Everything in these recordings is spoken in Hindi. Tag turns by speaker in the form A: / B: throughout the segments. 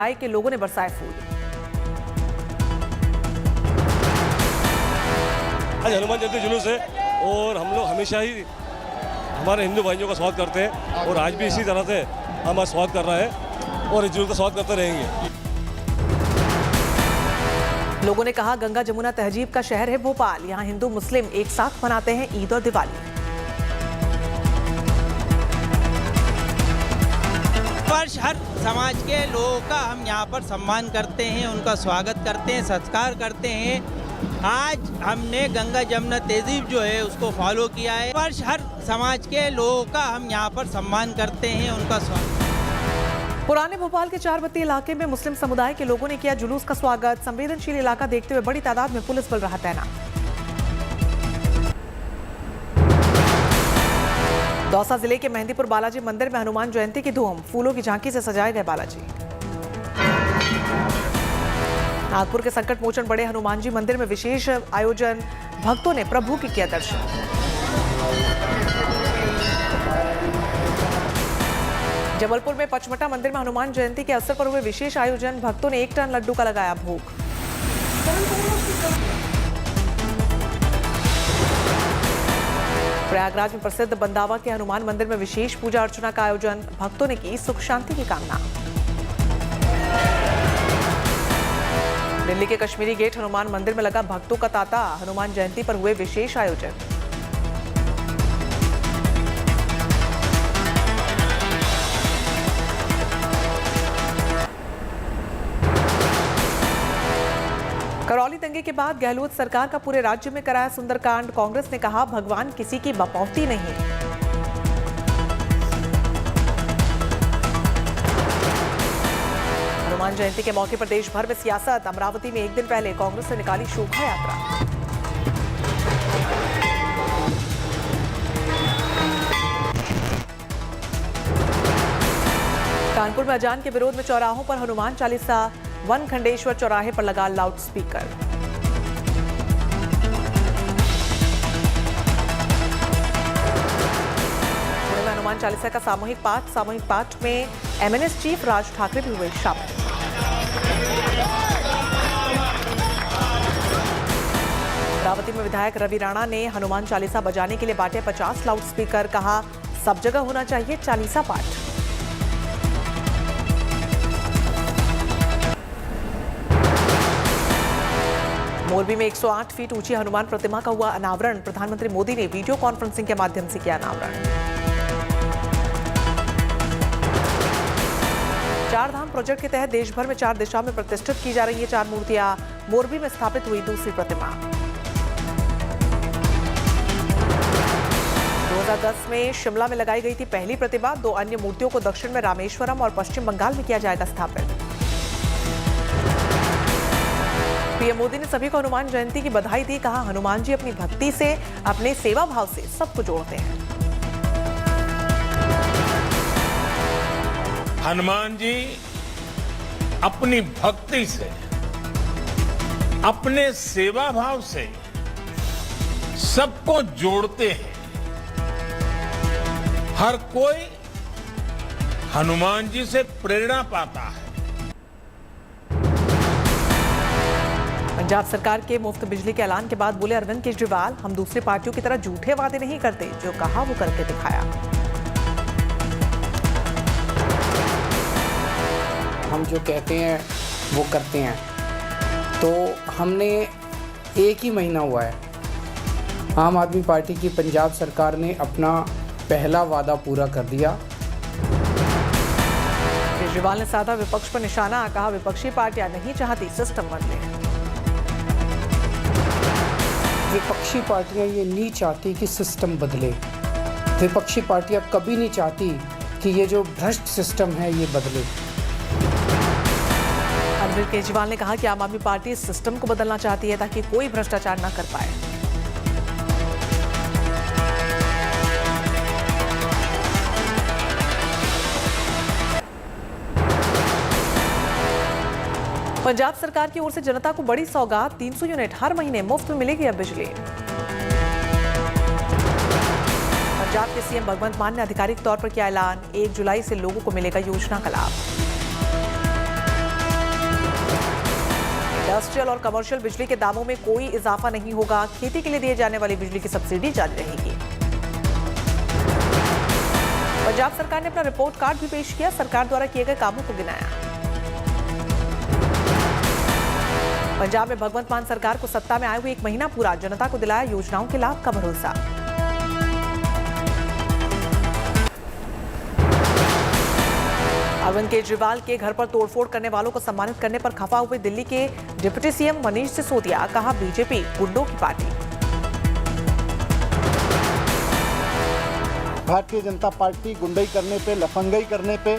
A: आय के लोगों ने बरसाए फूल।
B: आज हनुमान जयंती जुलूस है और हम लोग हमेशा ही हमारे हिंदू भाइयों का स्वागत करते हैं और आज भी इसी तरह से हमारा स्वागत कर रहा है और इस जुलूस का स्वागत करते रहेंगे।
A: लोगों ने कहा, गंगा जमुना तहजीब का शहर है भोपाल, यहाँ हिंदू मुस्लिम एक साथ मनाते हैं ईद और दिवाली।
C: हर समाज के लोगों का हम यहाँ पर सम्मान करते हैं, उनका स्वागत करते हैं, सत्कार करते हैं। आज हमने गंगा जमुना तहजीब जो है उसको फॉलो किया है। हर समाज के लोगों का हम यहाँ पर सम्मान करते हैं, उनका स्वागत।
A: पुराने भोपाल के चारबत्ती इलाके में मुस्लिम समुदाय के लोगों ने किया जुलूस का स्वागत। संवेदनशील इलाका देखते हुए बड़ी तादाद में पुलिस बल रहा तैनात। दौसा जिले के मेहंदीपुर बालाजी मंदिर में हनुमान जयंती की धूम, फूलों की झांकी से सजाए गए बालाजी। नागपुर के संकट मोचन बड़े हनुमान जी मंदिर में विशेष आयोजन, भक्तों ने प्रभु की किया दर्शन। जबलपुर में पचमटा मंदिर में हनुमान जयंती के अवसर पर हुए विशेष आयोजन, भक्तों ने 1 टन लड्डू का लगाया भोग। प्रयागराज में प्रसिद्ध बंदावा के हनुमान मंदिर में विशेष पूजा अर्चना का आयोजन, भक्तों ने की सुख शांति की कामना। दिल्ली के कश्मीरी गेट हनुमान मंदिर में लगा भक्तों का तांता, हनुमान जयंती पर हुए विशेष आयोजन। करौली दंगे के बाद गहलोत सरकार का पूरे राज्य में कराया सुंदरकांड, कांग्रेस ने कहा भगवान किसी की बपौती नहीं। हनुमान जयंती के मौके पर देश भर में सियासत, अमरावती में 1 दिन पहले कांग्रेस ने निकाली शोभा यात्रा। कानपुर में अजान के विरोध में चौराहों पर हनुमान चालीसा, वन खंडेश्वर चौराहे पर लगा लाउड स्पीकर। पुणे में हनुमान चालीसा का सामूहिक पाठ में एमएनएस चीफ राज ठाकरे भी हुए शामिल। अमरावती में विधायक रवि राणा ने हनुमान चालीसा बजाने के लिए बांटे 50 लाउड स्पीकर, कहा सब जगह होना चाहिए चालीसा पाठ। मोरबी में 108 फीट ऊंची हनुमान प्रतिमा का हुआ अनावरण, प्रधानमंत्री मोदी ने वीडियो कॉन्फ्रेंसिंग के माध्यम से किया अनावरण। 4 धाम प्रोजेक्ट के तहत देश भर में 4 दिशाओं में प्रतिष्ठित की जा रही है 4 मूर्तियां, मोरबी में स्थापित हुई दूसरी प्रतिमा। 2010 में शिमला में लगाई गई थी पहली प्रतिमा, 2 अन्य मूर्तियों को दक्षिण में रामेश्वरम और पश्चिम बंगाल में किया जाएगा स्थापित। पीएम मोदी ने सभी को हनुमान जयंती की बधाई दी, कहा हनुमान जी अपनी भक्ति से, अपने सेवा भाव से सबको जोड़ते हैं।
D: हनुमान जी अपनी भक्ति से, अपने सेवा भाव से सबको जोड़ते हैं। हर कोई हनुमान जी से प्रेरणा पाता है।
A: पंजाब सरकार के मुफ्त बिजली के ऐलान के बाद बोले अरविंद केजरीवाल, हम दूसरी पार्टियों की तरह झूठे वादे नहीं करते, जो कहा वो करके दिखाया।
E: हम जो कहते हैं वो करते हैं। तो हमने 1 ही महीना हुआ है, आम आदमी पार्टी की पंजाब सरकार ने अपना पहला वादा पूरा कर दिया।
A: केजरीवाल ने साधा विपक्ष पर निशाना, कहा विपक्षी पार्टियां नहीं चाहती सिस्टम बदले।
E: विपक्षी पार्टियां ये नहीं चाहती कि सिस्टम बदले। विपक्षी पार्टियां कभी नहीं चाहती कि ये जो भ्रष्ट सिस्टम है ये बदले।
A: अरविंद केजरीवाल ने कहा कि आम आदमी पार्टी इस सिस्टम को बदलना चाहती है ताकि कोई भ्रष्टाचार न कर पाए। पंजाब सरकार की ओर से जनता को बड़ी सौगात, 300 यूनिट हर महीने मुफ्त में मिलेगी अब बिजली। पंजाब के सीएम भगवंत मान ने आधिकारिक तौर पर किया ऐलान, 1 जुलाई से लोगों को मिलेगा योजना का लाभ। इंडस्ट्रियल और कमर्शियल बिजली के दामों में कोई इजाफा नहीं होगा। खेती के लिए दिए जाने वाली बिजली की सब्सिडी जारी रहेगी। पंजाब सरकार ने अपना रिपोर्ट कार्ड भी पेश किया। सरकार द्वारा किए गए कामों को गिनाया। पंजाब में भगवंत मान सरकार को सत्ता में आए हुए 1 महीना पूरा, जनता को दिलाया योजनाओं के लाभ का भरोसा। अरविंद केजरीवाल के घर पर तोड़फोड़ करने वालों को सम्मानित करने पर खफा हुए दिल्ली के डिप्टी सीएम मनीष सिसोदिया, कहा बीजेपी गुंडों की पार्टी।
F: भारतीय जनता पार्टी गुंडई करने पे, लफंगई करने पे,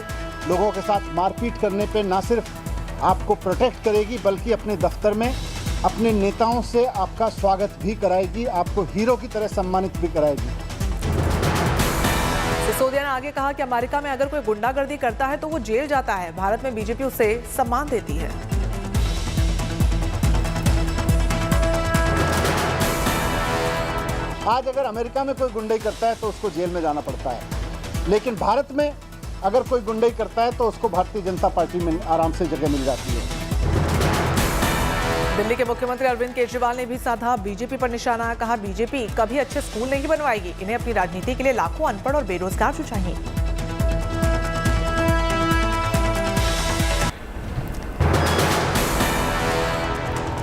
F: लोगों के साथ मारपीट करने पे न सिर्फ आपको प्रोटेक्ट करेगी बल्कि अपने दफ्तर में अपने नेताओं से आपका स्वागत भी कराएगी, आपको हीरो की तरह सम्मानित भी कराएगी।
A: सिसोदिया ने आगे कहा कि अमेरिका में अगर कोई गुंडागर्दी करता है तो वो जेल जाता है, भारत में बीजेपी उसे सम्मान देती है।
F: आज अगर अमेरिका में कोई गुंडई करता है तो उसको जेल में जाना पड़ता है, लेकिन भारत में अगर कोई गुंडई करता है तो उसको भारतीय जनता पार्टी में आराम से जगह मिल जाती है।
A: दिल्ली के मुख्यमंत्री अरविंद केजरीवाल ने भी साधा बीजेपी पर निशाना, कहा बीजेपी कभी अच्छे स्कूल नहीं बनवाएगी, इन्हें अपनी राजनीति के लिए लाखों अनपढ़ और बेरोजगार जो चाहिए।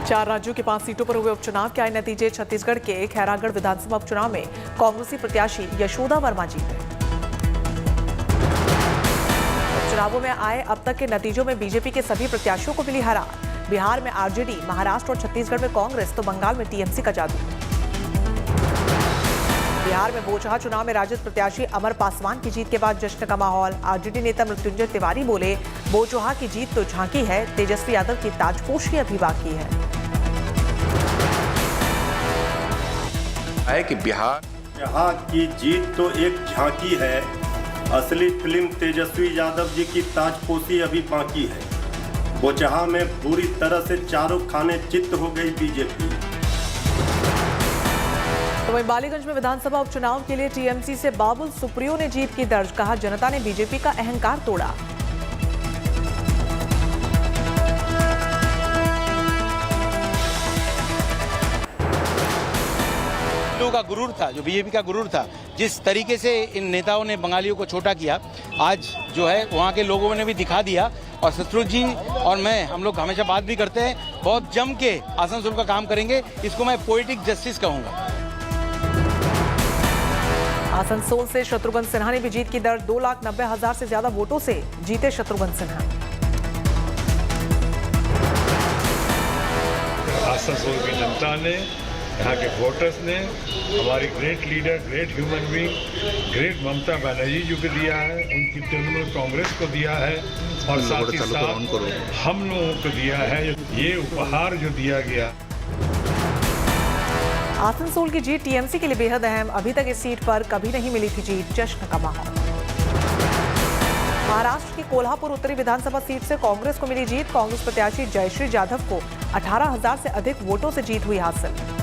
A: चार राज्यों की 5 सीटों पर हुए उपचुनाव के आए नतीजे। छत्तीसगढ़ के खैरागढ़ विधानसभा उपचुनाव में कांग्रेसी प्रत्याशी यशोदा वर्मा जीते। उपचुनावों में आए अब तक के नतीजों में बीजेपी के सभी प्रत्याशियों को मिली हार। बिहार में आरजेडी, महाराष्ट्र और छत्तीसगढ़ में कांग्रेस तो बंगाल में टीएमसी का जादू। बिहार में बोचहा चुनाव में राजद प्रत्याशी अमर पासवान की जीत के बाद जश्न का माहौल। आरजेडी नेता मृत्युंजय तिवारी बोले, बोचहा की जीत तो झांकी है, तेजस्वी यादव की ताजपोशी अभी बाकी है।
G: कि बिहार
H: यहाँ की जीत तो एक झांकी है, असली फिल्म तेजस्वी यादव जी की ताजपोशी अभी बाकी है। बोचहा में पूरी तरह से चारों खाने चित्त हो गई बीजेपी।
A: तो वहीं बालीगंज में विधानसभा उपचुनाव के लिए टीएमसी से बाबुल सुप्रियो ने जीत की दर्ज, कहा जनता ने बीजेपी का अहंकार तोड़ा।
C: का गुरूर था, जो बीजेपी का गुरूर था, जिस तरीके से इन नेताओं ने बंगालियों को छोटा किया, आज जो है वहाँ के लोगों ने भी दिखा दिया। और शत्रुघ्न जी और मैं, हम लोग हमेशा बात भी करते हैं, बहुत जम के आसनसोल का काम करेंगे। इसको मैं पोएटिक जस्टिस कहूंगा।
A: आसनसोल से शत्रुघ्न सिन्हा ने भी जीत की दर्ज। 2,90,000 से ज्यादा वोटों से जीते शत्रुघ्न सिन्हा।
I: आसनसोल की जनता ने, यहाँ के वोटर्स ने हमारी great leader, great human being, great Mamata Banerjee ji को दिया है, उनकी तृणमूल कांग्रेस को दिया है और साथ ही साथ हम लोगों को दिया है। ये उपहार जो दिया गया।
A: आसनसोल की जीत टीएमसी के लिए बेहद अहम। अभी तक इस सीट पर कभी नहीं मिली थी जीत, जश्न का माहौल। महाराष्ट्र की कोल्हापुर उत्तरी विधानसभा सीट से कांग्रेस को मिली जीत। कांग्रेस प्रत्याशी जयश्री जाधव को 18,000 से अधिक वोटों से जीत हुई हासिल।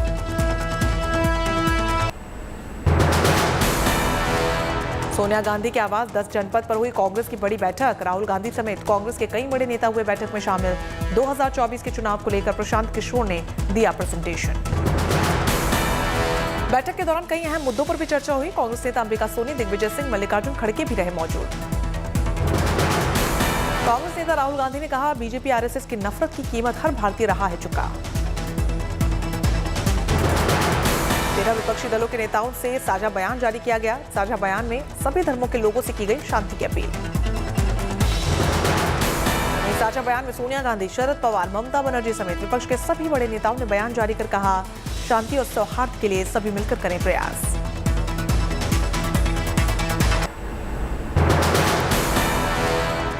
A: सोनिया गांधी के आवास 10 जनपद पर हुई कांग्रेस की बड़ी बैठक। राहुल गांधी समेत कांग्रेस के कई बड़े नेता हुए बैठक में शामिल। 2024 के चुनाव को लेकर प्रशांत किशोर ने दिया प्रेजेंटेशन। बैठक के दौरान कई अहम मुद्दों पर भी चर्चा हुई। कांग्रेस नेता अंबिका सोनी, दिग्विजय सिंह, मल्लिकार्जुन खड़गे भी रहे मौजूद। कांग्रेस नेता राहुल गांधी ने कहा, बीजेपी आरएसएस की नफरत की कीमत हर भारतीय रहा है चुका। 13 विपक्षी दलों के नेताओं से साझा बयान जारी किया गया। साझा बयान में सभी धर्मों के लोगों से की गई शांति की अपील। साझा बयान में सोनिया गांधी, शरद पवार, ममता बनर्जी समेत विपक्ष के सभी बड़े नेताओं ने बयान जारी कर कहा, शांति और सौहार्द के लिए सभी मिलकर करें प्रयास।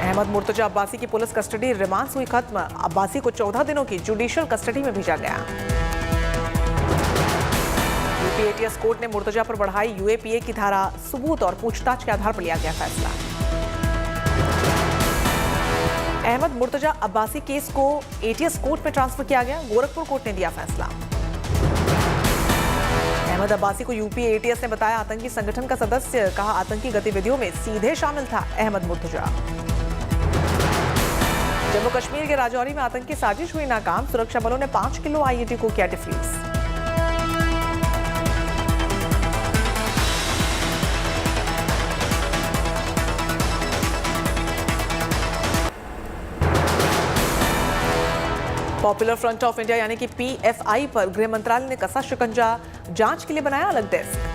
A: अहमद मुर्तजा अब्बासी की पुलिस कस्टडी रिमांड हुई खत्म। अब्बासी को 14 दिनों की जुडिशियल कस्टडी में भेजा गया। यूपी कोर्ट ने मुर्तजा पर बढ़ाई यूएपीए की धारा। सबूत और पूछताछ के आधार पर लिया गया फैसला। अहमद मुर्तजा अब्बासी केस को एटीएस कोर्ट में ट्रांसफर किया गया। गोरखपुर कोर्ट ने दिया फैसला। अहमद अब्बासी को यूपी एटीएस ने बताया आतंकी संगठन का सदस्य, कहा आतंकी गतिविधियों में सीधे शामिल था अहमद मुर्तजा। जम्मू कश्मीर के राजौरी में आतंकी साजिश हुई नाकाम, सुरक्षा बलों ने 5 किलो आईईडी को किया defuse. Popular Front of India यानी कि पीएफआई पर गृह मंत्रालय ने कसा शिकंजा, जांच के लिए बनाया अलग डेस्क।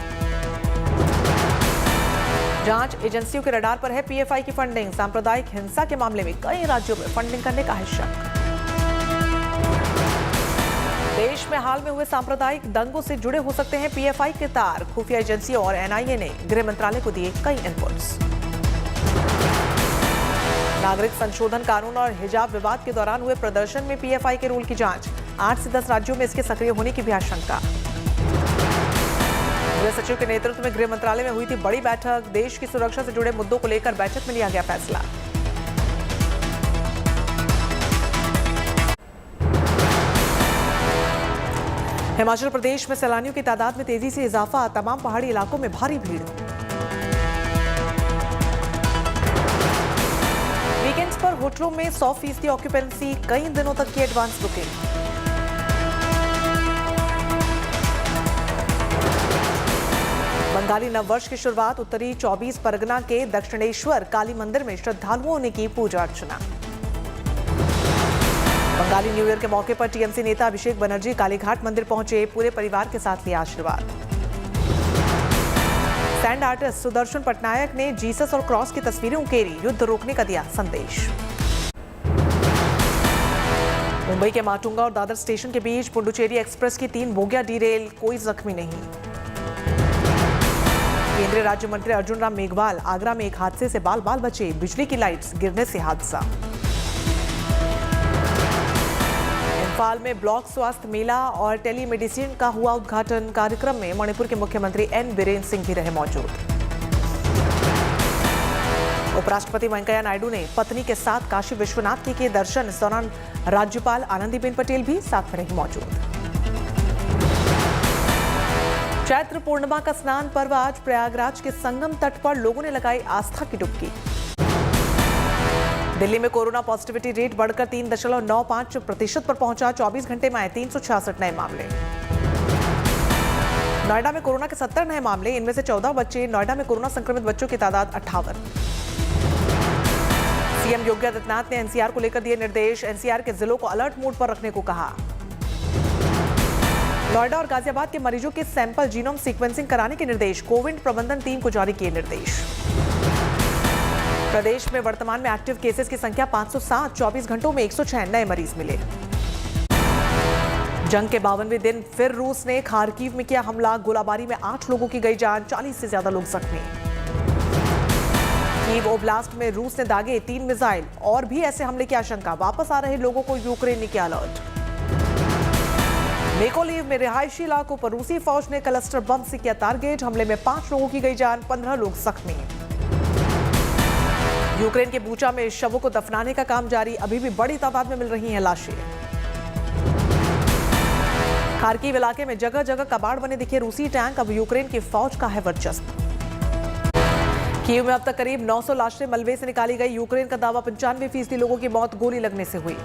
A: जांच एजेंसियों के रडार पर है पीएफआई की फंडिंग, सांप्रदायिक हिंसा के मामले में कई राज्यों में फंडिंग करने का है शक। देश में हाल में हुए सांप्रदायिक दंगों से जुड़े हो सकते हैं पीएफआई के तार, खुफिया एजेंसियों और एनआईए ने गृह मंत्रालय को दिए कई इनपुट्स। नागरिक संशोधन कानून और हिजाब विवाद के दौरान हुए प्रदर्शन में पीएफआई के रोल की जांच, 8 से 10 राज्यों में इसके सक्रिय होने की भी आशंका। गृह सचिव के नेतृत्व में गृह मंत्रालय में हुई थी बड़ी बैठक, देश की सुरक्षा से जुड़े मुद्दों को लेकर बैठक में लिया गया फैसला। हिमाचल प्रदेश में सैलानियों की तादाद में तेजी से इजाफा, तमाम पहाड़ी इलाकों में भारी भीड़। वीकेंड्स पर होटलों में 100% ऑक्यूपेंसी, कई दिनों तक की एडवांस बुकिंग। बंगाली नववर्ष की शुरुआत उत्तरी 24 परगना के दक्षिणेश्वर काली मंदिर में श्रद्धालुओं ने की पूजा अर्चना। बंगाली न्यू ईयर के मौके पर टीएमसी नेता अभिषेक बनर्जी कालीघाट मंदिर पहुंचे, पूरे परिवार के साथ लिया आशीर्वाद। सैंड आर्टिस्ट सुदर्शन पटनायक ने जीसस और क्रॉस की तस्वीरें उकेरी, युद्ध रोकने का दिया संदेश। मुंबई के माटुंगा और दादर स्टेशन के बीच पुडुचेरी एक्सप्रेस की 3 बोगियां डीरेल, कोई जख्मी नहीं। केंद्रीय राज्य मंत्री अर्जुन राम मेघवाल आगरा में एक हादसे से बाल बाल बचे, बिजली की लाइट्स गिरने से हादसा। इम्फाल में ब्लॉक स्वास्थ्य मेला और टेलीमेडिसिन का हुआ उद्घाटन, कार्यक्रम में मणिपुर के मुख्यमंत्री एन बीरेन सिंह भी रहे मौजूद। उपराष्ट्रपति वेंकैया नायडू ने पत्नी के साथ काशी विश्वनाथ के किए दर्शन, इस दौरान राज्यपाल आनंदीबेन पटेल भी साथ में रही मौजूद। चैत्र पूर्णिमा का स्नान पर्व आज प्रयागराज के संगम तट पर लोगों ने लगाई आस्था की डुबकी। दिल्ली में कोरोना पॉजिटिविटी रेट बढ़कर 3.95% पर पहुंचा, 24 घंटे में आए 366 नए मामले। नोएडा में कोरोना के 70 नए मामले, इनमें से 14 बच्चे। नोएडा में कोरोना संक्रमित बच्चों की तादाद 58। सीएम योगी आदित्यनाथ ने एनसीआर को लेकर दिए निर्देश, एनसीआर के जिलों को अलर्ट मोड पर रखने को कहा। नोएडा और गाजियाबाद के मरीजों के सैंपल जीनोम सीक्वेंसिंग कराने के निर्देश, कोविड प्रबंधन टीम को जारी किए निर्देश। प्रदेश में वर्तमान में एक्टिव केसेस की संख्या 507, 24 घंटों में 106 नए मरीज मिले। जंग के 52वें दिन फिर रूस ने खार्किव में किया हमला, गोलाबारी में 8 लोगों की गई जान, 40 से ज्यादा लोग जख्मी। कीव ओब्लास्ट में रूस ने दागे 3 मिसाइल, और भी ऐसे हमले की आशंका, वापस आ रहे लोगों को यूक्रेन ने किया अलर्ट। मेकोलीव में रिहायशी इलाकों पर रूसी फौज ने क्लस्टर बम से किया टारगेट, हमले में 5 लोगों की गई जान, 15 लोग जख्मी। यूक्रेन के बूचा में शवों को दफनाने का काम जारी, अभी भी बड़ी तादाद में मिल रही हैं लाशें। खार्किव इलाके में जगह जगह कबाड़ बने दिखे रूसी टैंक, अब यूक्रेन की फौज का है वर्चस्व। कीव में अब तक करीब 900 लाशें मलबे से निकाली गई, यूक्रेन का दावा 95% लोगों की मौत गोली लगने से हुई।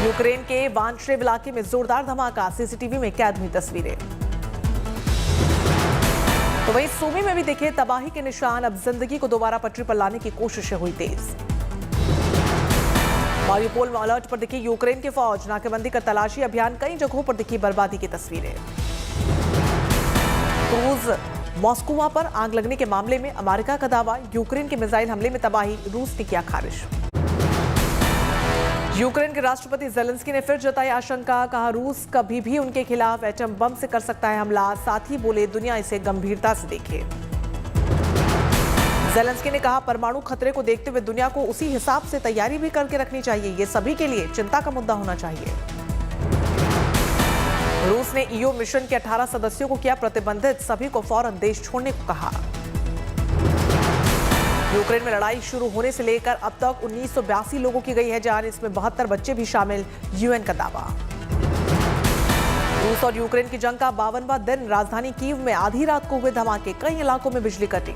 A: यूक्रेन के वानश्रेव इलाके में जोरदार धमाका, सीसीटीवी में कैद हुई तस्वीरें। तो वहीं सूमी में भी दिखे तबाही के निशान, अब जिंदगी को दोबारा पटरी पर लाने की कोशिशें हुई तेज। मारिउपोल में अलर्ट पर दिखी यूक्रेन की फौज, नाकेबंदी कर तलाशी अभियान, कई जगहों पर दिखी बर्बादी की तस्वीरें। क्रूज मॉस्कोवा पर आग लगने के मामले में अमेरिका का दावा, यूक्रेन के मिसाइल हमले में तबाही, रूस ने किया खारिज। यूक्रेन के राष्ट्रपति जेलेंस्की ने फिर जताई आशंका, कहा रूस कभी भी उनके खिलाफ एटम बम से कर सकता है हमला, साथ ही बोले दुनिया इसे गंभीरता से देखे। जेलेंस्की ने कहा परमाणु खतरे को देखते हुए दुनिया को उसी हिसाब से तैयारी भी करके रखनी चाहिए, ये सभी के लिए चिंता का मुद्दा होना चाहिए। रूस ने ईओ मिशन के 18 सदस्यों को किया प्रतिबंधित, सभी को फौरन देश छोड़ने को कहा। यूक्रेन में लड़ाई शुरू होने से लेकर अब तक 1982 लोगों की गई है जान, इसमें 72 बच्चे भी शामिल, यूएन का दावा। रूस और यूक्रेन की जंग का 52वां दिन, राजधानी कीव में आधी रात को हुए धमाके, कई इलाकों में बिजली कटी।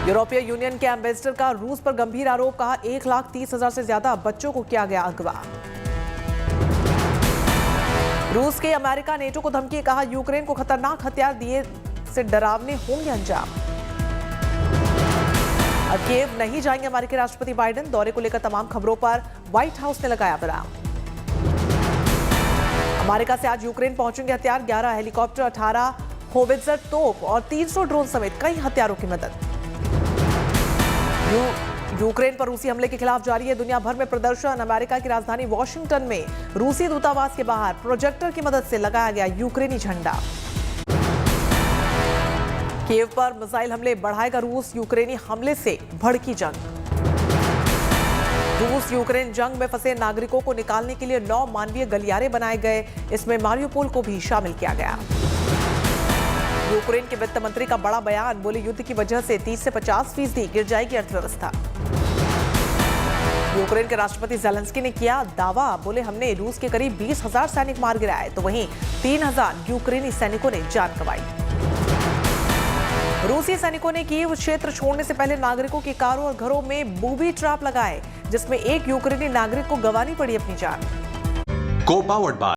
A: यूरोपीय यूनियन के एम्बेसडर का रूस पर गंभीर आरोप, कहा 1,30,000 से ज्यादा बच्चों को किया गया अगवा। रूस के अमेरिका नेटो को धमकी, कहा यूक्रेन को खतरनाक हथियार दिए से डरावने होंगे अंजाम। अब कीव नहीं जाएंगे अमेरिकी राष्ट्रपति बाइडेन, दौरे को लेकर तमाम खबरों पर व्हाइट हाउस ने लगाया विराम। अमेरिका से आज यूक्रेन पहुंचेंगे हथियार, 11 हेलीकॉप्टर, 18 होवित्जर तोप और 300 ड्रोन समेत कई हथियारों की मदद। यूक्रेन पर रूसी हमले के खिलाफ जारी है दुनिया भर में प्रदर्शन। अमेरिका की राजधानी वॉशिंगटन में रूसी दूतावास के बाहर प्रोजेक्टर की मदद से लगाया गया यूक्रेनी झंडा। कीव पर मिसाइल हमले बढ़ाएगा रूस, यूक्रेनी हमले से भड़की जंग। रूस यूक्रेन जंग में फंसे नागरिकों को निकालने के लिए 9 मानवीय गलियारे बनाए गए, इसमें मारियोपोल को भी शामिल किया गया। यूक्रेन के वित्त मंत्री का बड़ा बयान, बोले युद्ध की वजह से 30 से 50% गिर जाएगी अर्थव्यवस्था। यूक्रेन के राष्ट्रपति ज़ेलेंस्की ने किया दावा, बोले हमने रूस के करीब 20,000 सैनिक मार गिराए, तो वहीं 3,000 यूक्रेनी सैनिकों ने जान गंवाई। रूसी सैनिकों ने कीव क्षेत्र छोड़ने से पहले नागरिकों की कारों और घरों में बूबी ट्रैप लगाए, जिसमें एक यूक्रेनी नागरिक को गंवानी पड़ी अपनी जान।
G: को पावर्ड बाय